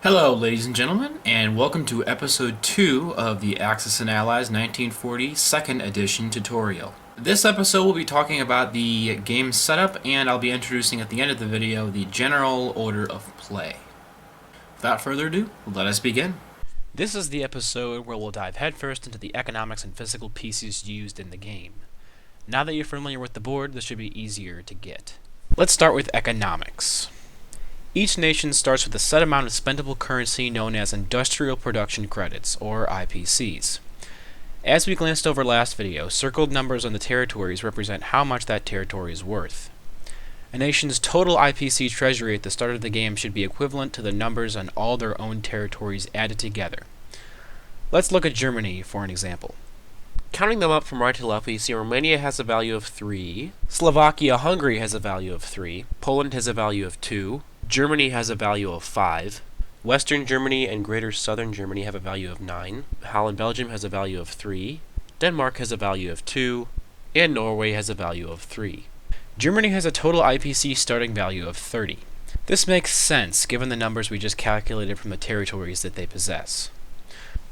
Hello, ladies and gentlemen, and welcome to episode 2 of the Axis and Allies 1940 2nd edition tutorial. This episode will be talking about the game setup, and I'll be introducing at the end of the video the general order of play. Without further ado, let us begin. This is the episode where we'll dive headfirst into the economics and physical pieces used in the game. Now that you're familiar with the board, this should be easier to get. Let's start with economics. Each nation starts with a set amount of spendable currency known as Industrial Production Credits, or IPCs. As we glanced over last video, circled numbers on the territories represent how much that territory is worth. A nation's total IPC treasury at the start of the game should be equivalent to the numbers on all their own territories added together. Let's look at Germany for an example. Counting them up from right to left, we see Romania has a value of 3, Slovakia-Hungary has a value of 3, Poland has a value of 2, Germany has a value of 5, Western Germany and Greater Southern Germany have a value of 9, Holland-Belgium has a value of 3, Denmark has a value of 2, and Norway has a value of 3. Germany has a total IPC starting value of 30. This makes sense given the numbers we just calculated from the territories that they possess.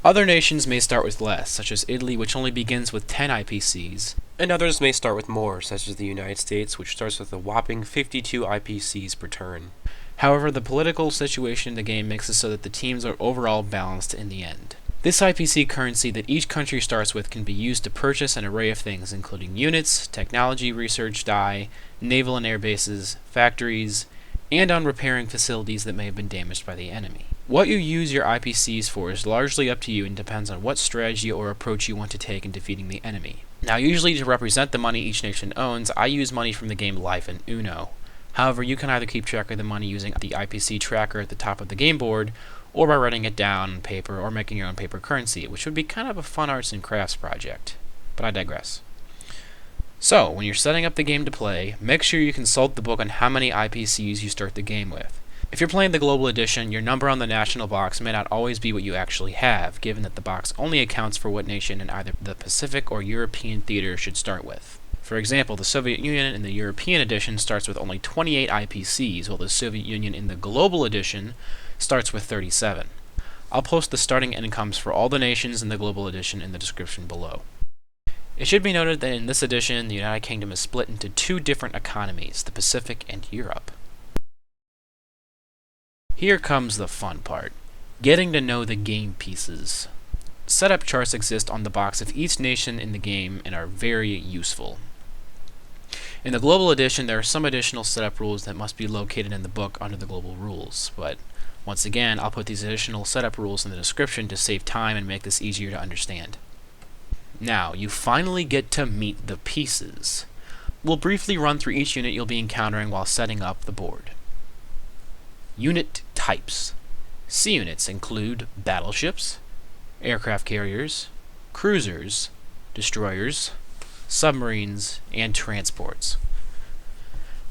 Other nations may start with less, such as Italy, which only begins with 10 IPCs, and others may start with more, such as the United States, which starts with a whopping 52 IPCs per turn. However, the political situation in the game makes it so that the teams are overall balanced in the end. This IPC currency that each country starts with can be used to purchase an array of things, including units, technology research dye, naval and air bases, factories, and on repairing facilities that may have been damaged by the enemy. What you use your IPCs for is largely up to you and depends on what strategy or approach you want to take in defeating the enemy. Now, usually to represent the money each nation owns, I use money from the game Life and Uno. However, you can either keep track of the money using the IPC tracker at the top of the game board, or by writing it down on paper or making your own paper currency, which would be kind of a fun arts and crafts project. But I digress. So, when you're setting up the game to play, make sure you consult the book on how many IPCs you start the game with. If you're playing the Global Edition, your number on the national box may not always be what you actually have, given that the box only accounts for what nation in either the Pacific or European theater should start with. For example, the Soviet Union in the European Edition starts with only 28 IPCs, while the Soviet Union in the Global Edition starts with 37. I'll post the starting incomes for all the nations in the Global Edition in the description below. It should be noted that in this edition, the United Kingdom is split into two different economies, the Pacific and Europe. Here comes the fun part, getting to know the game pieces. Setup charts exist on the box of each nation in the game and are very useful. In the Global Edition, there are some additional setup rules that must be located in the book under the Global Rules, but once again, I'll put these additional setup rules in the description to save time and make this easier to understand. Now, you finally get to meet the pieces. We'll briefly run through each unit you'll be encountering while setting up the board. Unit types. C units include battleships, aircraft carriers, cruisers, destroyers, submarines, and transports.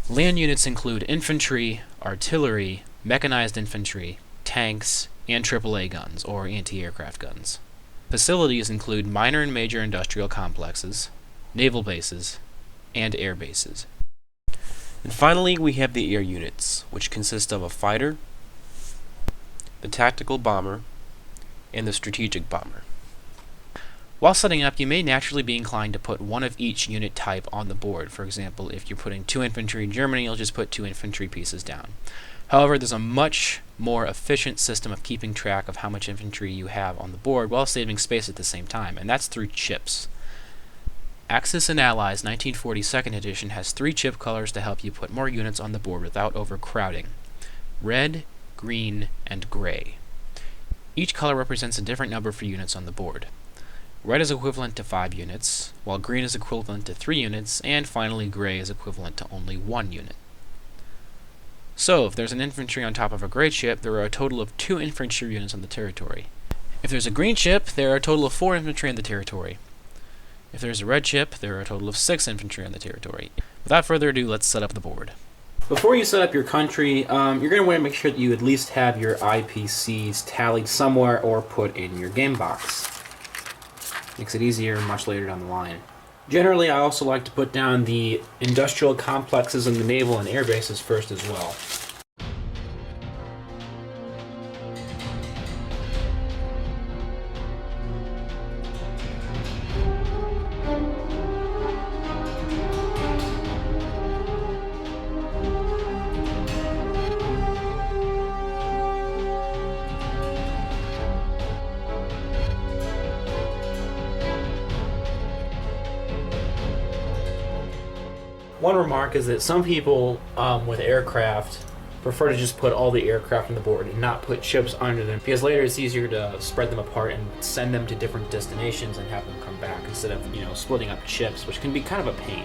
Land units include infantry, artillery, mechanized infantry, tanks, and AAA guns, or anti-aircraft guns. Facilities include minor and major industrial complexes, naval bases, and air bases. And finally, we have the air units, which consist of a fighter, the tactical bomber, and the strategic bomber. While setting up, you may naturally be inclined to put one of each unit type on the board. For example, if you're putting 2 infantry in Germany, you'll just put 2 infantry pieces down. However, there's a much more efficient system of keeping track of how much infantry you have on the board while saving space at the same time, and that's through chips. Axis and Allies 1940 2nd edition has 3 chip colors to help you put more units on the board without overcrowding: red, green, and gray. Each color represents a different number for units on the board. Red is equivalent to 5 units, while green is equivalent to 3 units, and finally gray is equivalent to only 1 unit. So, if there's an infantry on top of a gray chip, there are a total of 2 infantry units on the territory. If there's a green chip, there are a total of 4 infantry on the territory. If there's a red chip, there are a total of 6 infantry on the territory. Without further ado, let's set up the board. Before you set up your country, you're going to want to make sure that you at least have your IPCs tallied somewhere or put in your game box. Makes it easier much later down the line. Generally, I also like to put down the industrial complexes and the naval and air bases first as well. One remark is that some people with aircraft prefer to just put all the aircraft on the board and not put chips under them, because later it's easier to spread them apart and send them to different destinations and have them come back instead of, splitting up chips, which can be kind of a pain.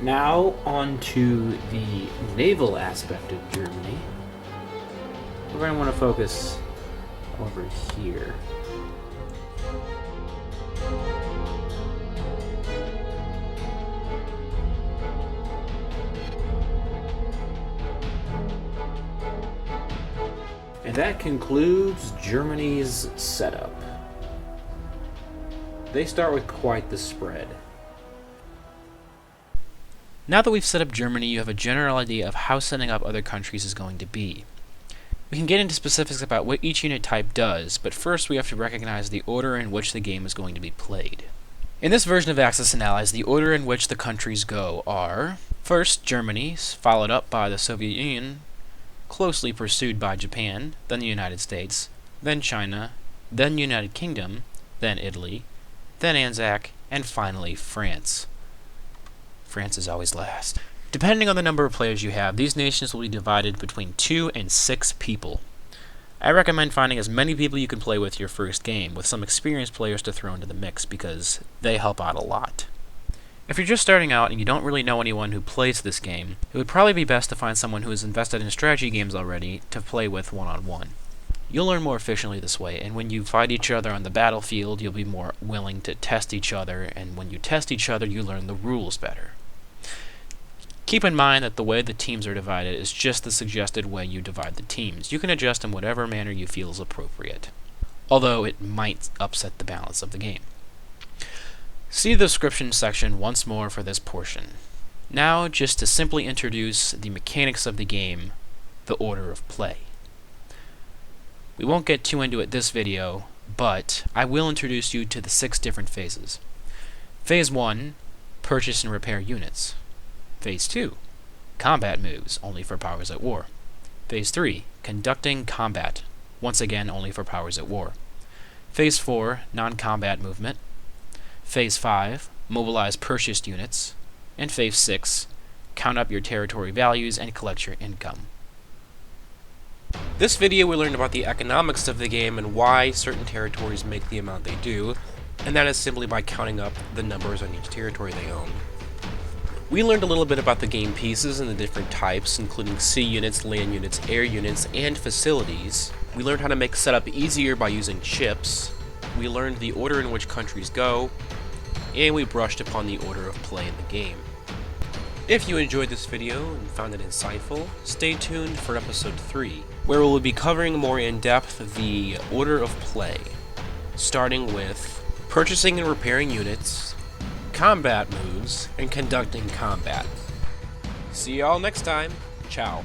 Now on to the naval aspect of Germany. We're going to want to focus over here. And that concludes Germany's setup. They start with quite the spread. Now that we've set up Germany, you have a general idea of how setting up other countries is going to be. We can get into specifics about what each unit type does, but first we have to recognize the order in which the game is going to be played. In this version of Axis and Allies, the order in which the countries go are: first Germany, followed up by the Soviet Union, closely pursued by Japan, then the United States, then China, then United Kingdom, then Italy, then ANZAC, and finally France. France is always last. Depending on the number of players you have, these nations will be divided between 2 and 6 people. I recommend finding as many people you can play with your first game, with some experienced players to throw into the mix, because they help out a lot. If you're just starting out and you don't really know anyone who plays this game, it would probably be best to find someone who is invested in strategy games already to play with one-on-one. You'll learn more efficiently this way, and when you fight each other on the battlefield, you'll be more willing to test each other, and when you test each other, you learn the rules better. Keep in mind that the way the teams are divided is just the suggested way you divide the teams. You can adjust in whatever manner you feel is appropriate, although it might upset the balance of the game. See the description section once more for this portion. Now, just to simply introduce the mechanics of the game, the order of play. We won't get too into it this video, but I will introduce you to the 6 different phases. Phase 1, purchase and repair units. Phase 2, combat moves, only for powers at war. Phase 3, conducting combat, once again only for powers at war. Phase 4, non-combat movement. Phase 5, mobilize purchased units. And Phase 6, count up your territory values and collect your income. This video we learned about the economics of the game and why certain territories make the amount they do, and that is simply by counting up the numbers on each territory they own. We learned a little bit about the game pieces and the different types, including sea units, land units, air units, and facilities. We learned how to make setup easier by using chips. We learned the order in which countries go, and we brushed upon the order of play in the game. If you enjoyed this video and found it insightful, stay tuned for episode 3, where we'll be covering more in depth the order of play, starting with purchasing and repairing units, combat moves, and conducting combat. See y'all next time. Ciao.